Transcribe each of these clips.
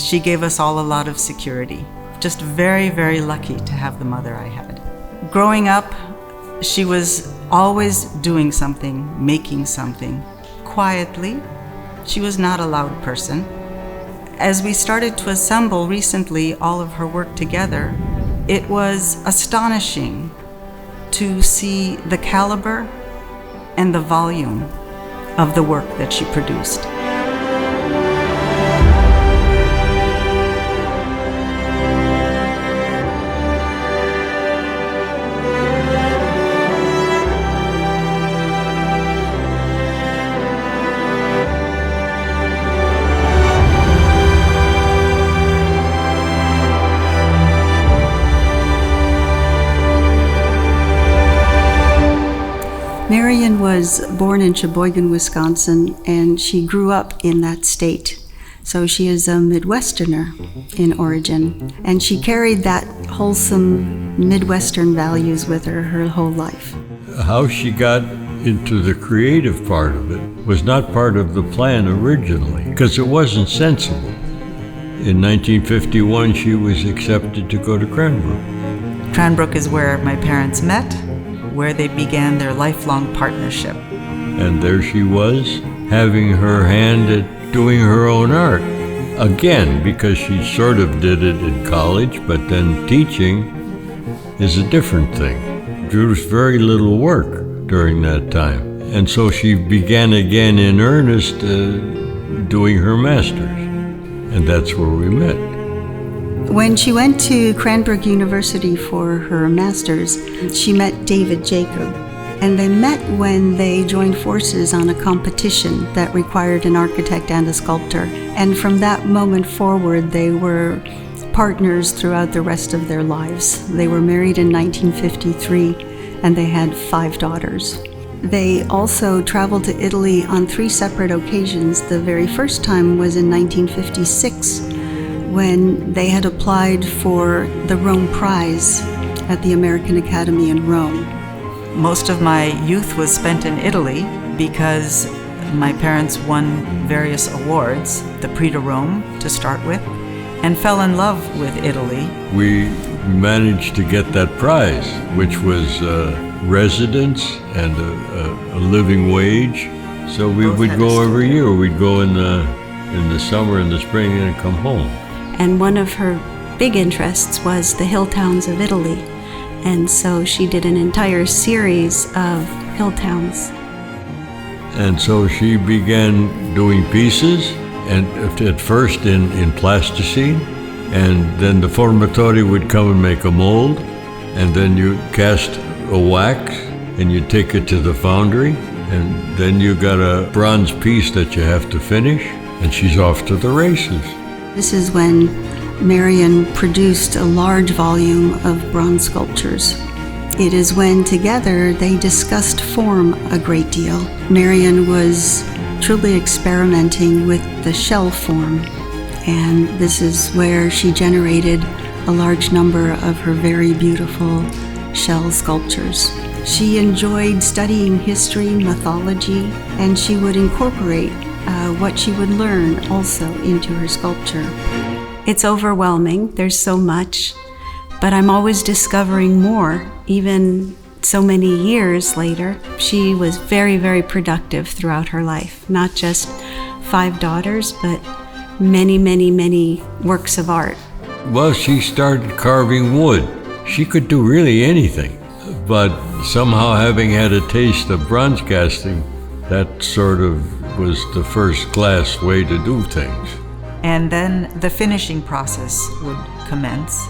she gave us all a lot of security. Just very, very lucky to have the mother I had. Growing up, she was always doing something, making something. Quietly, she was not a loud person. As we started to assemble recently all of her work together, it was astonishing to see the caliber and the volume of the work that she produced. Marian was born in Sheboygan, Wisconsin, and she grew up in that state. So she is a Midwesterner in origin, and she carried that wholesome Midwestern values with her whole life. How she got into the creative part of it was not part of the plan originally, because it wasn't sensible. In 1951, she was accepted to go to Cranbrook. Cranbrook is where my parents met, where they began their lifelong partnership. And there she was, having her hand at doing her own art. Again, because she sort of did it in college, but then teaching is a different thing. There was very little work during that time. And so she began again in earnest doing her master's. And that's where we met. When she went to Cranbrook University for her master's, she met David Jacob, and they met when they joined forces on a competition that required an architect and a sculptor. And from that moment forward, they were partners throughout the rest of their lives. They were married in 1953, and they had 5 daughters. They also traveled to Italy on 3 separate occasions. The very first time was in 1956, when they had applied for the Rome Prize at the American Academy in Rome. Most of my youth was spent in Italy because my parents won various awards, the Prix de Rome to start with, and fell in love with Italy. We managed to get that prize, which was residence and a living wage. So we would go every year. We'd go in the summer and the spring and come home. And one of her big interests was the hill towns of Italy. And so she did an entire series of hill towns. And so she began doing pieces, and at first in plasticine, and then the formatore would come and make a mold, and then you cast a wax, and you take it to the foundry, and then you got a bronze piece that you have to finish, and she's off to the races. This is when Marian produced a large volume of bronze sculptures. It is when together they discussed form a great deal. Marian was truly experimenting with the shell form, and this is where she generated a large number of her very beautiful shell sculptures. She enjoyed studying history, mythology, and she would incorporate what she would learn also into her sculpture. It's overwhelming, there's so much, but I'm always discovering more, even so many years later. She was very, very productive throughout her life, not just 5 daughters, but many, many, many works of art. Well, she started carving wood. She could do really anything, but somehow having had a taste of bronze casting, that sort of was the first class way to do things. And then the finishing process would commence.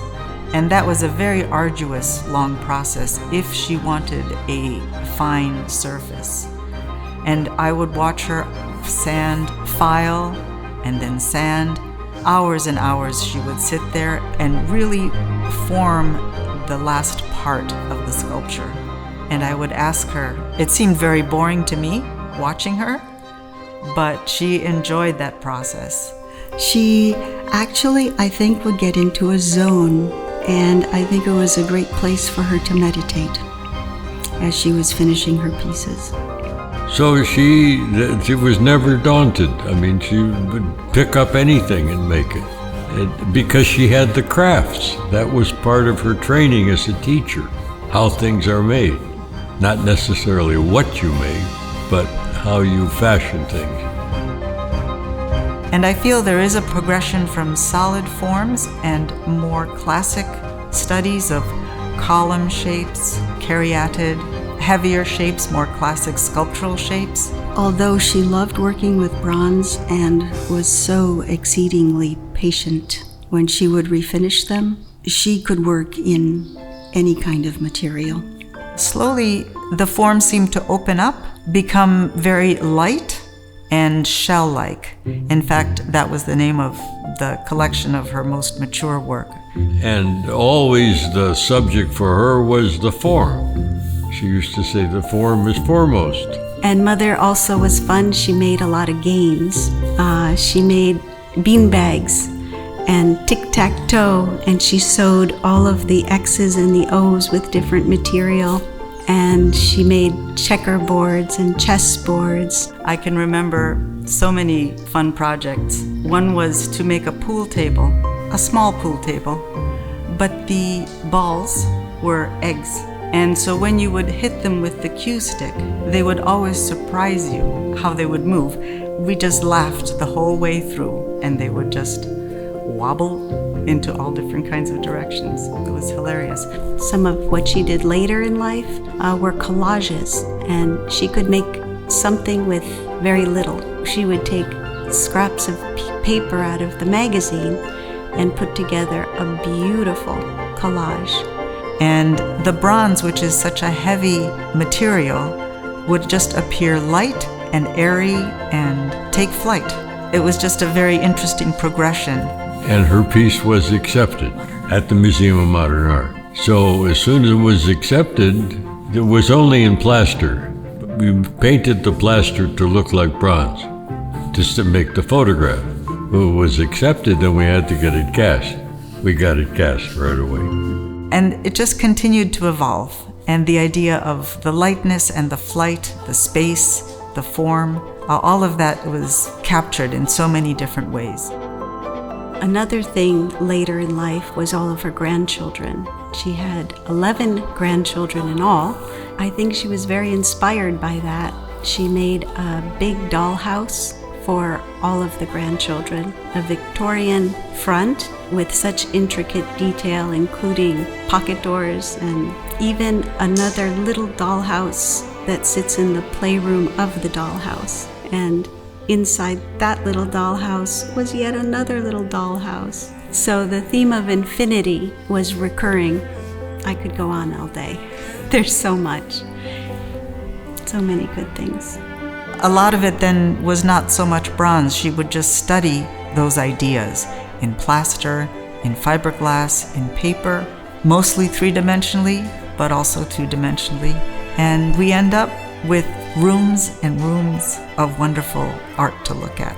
And that was a very arduous, long process if she wanted a fine surface. And I would watch her sand, file, and then sand. Hours and hours she would sit there and really form the last part of the sculpture. And I would ask her, it seemed very boring to me watching her, but she enjoyed that process. She actually, I think, would get into a zone, and I think it was a great place for her to meditate as she was finishing her pieces. So she was never daunted. I mean, she would pick up anything and make it. because she had the crafts. That was part of her training as a teacher, how things are made. Not necessarily what you make, but how you fashion things. And I feel there is a progression from solid forms and more classic studies of column shapes, caryatid, heavier shapes, more classic sculptural shapes. Although she loved working with bronze and was so exceedingly patient when she would refinish them, she could work in any kind of material. Slowly, the forms seem to open up, become very light and shell-like. In fact, that was the name of the collection of her most mature work. And always the subject for her was the form. She used to say the form is foremost. And Mother also was fun. She made a lot of games. She made bean bags and tic-tac-toe, and she sewed all of the X's and the O's with different material. And she made checkerboards and chessboards. I can remember so many fun projects. One was to make a pool table, a small pool table, but the balls were eggs. And so when you would hit them with the cue stick, they would always surprise you how they would move. We just laughed the whole way through, and they would just wobble into all different kinds of directions. It was hilarious. Some of what she did later in life were collages, and she could make something with very little. She would take scraps of paper out of the magazine and put together a beautiful collage. And the bronze, which is such a heavy material, would just appear light and airy and take flight. It was just a very interesting progression. And her piece was accepted at the Museum of Modern Art. So as soon as it was accepted, it was only in plaster. We painted the plaster to look like bronze, just to make the photograph. When it was accepted, then we had to get it cast. We got it cast right away. And it just continued to evolve. And the idea of the lightness and the flight, the space, the form, all of that was captured in so many different ways. Another thing later in life was all of her grandchildren. She had 11 grandchildren in all. I think she was very inspired by that. She made a big dollhouse for all of the grandchildren, a Victorian front with such intricate detail, including pocket doors, and even another little dollhouse that sits in the playroom of the dollhouse. And inside that little dollhouse was yet another little dollhouse. So the theme of infinity was recurring. I could go on all day. There's so much. So many good things. A lot of it then was not so much bronze. She would just study those ideas in plaster, in fiberglass, in paper, mostly three-dimensionally, but also two-dimensionally. And we end up with rooms and rooms of wonderful art to look at.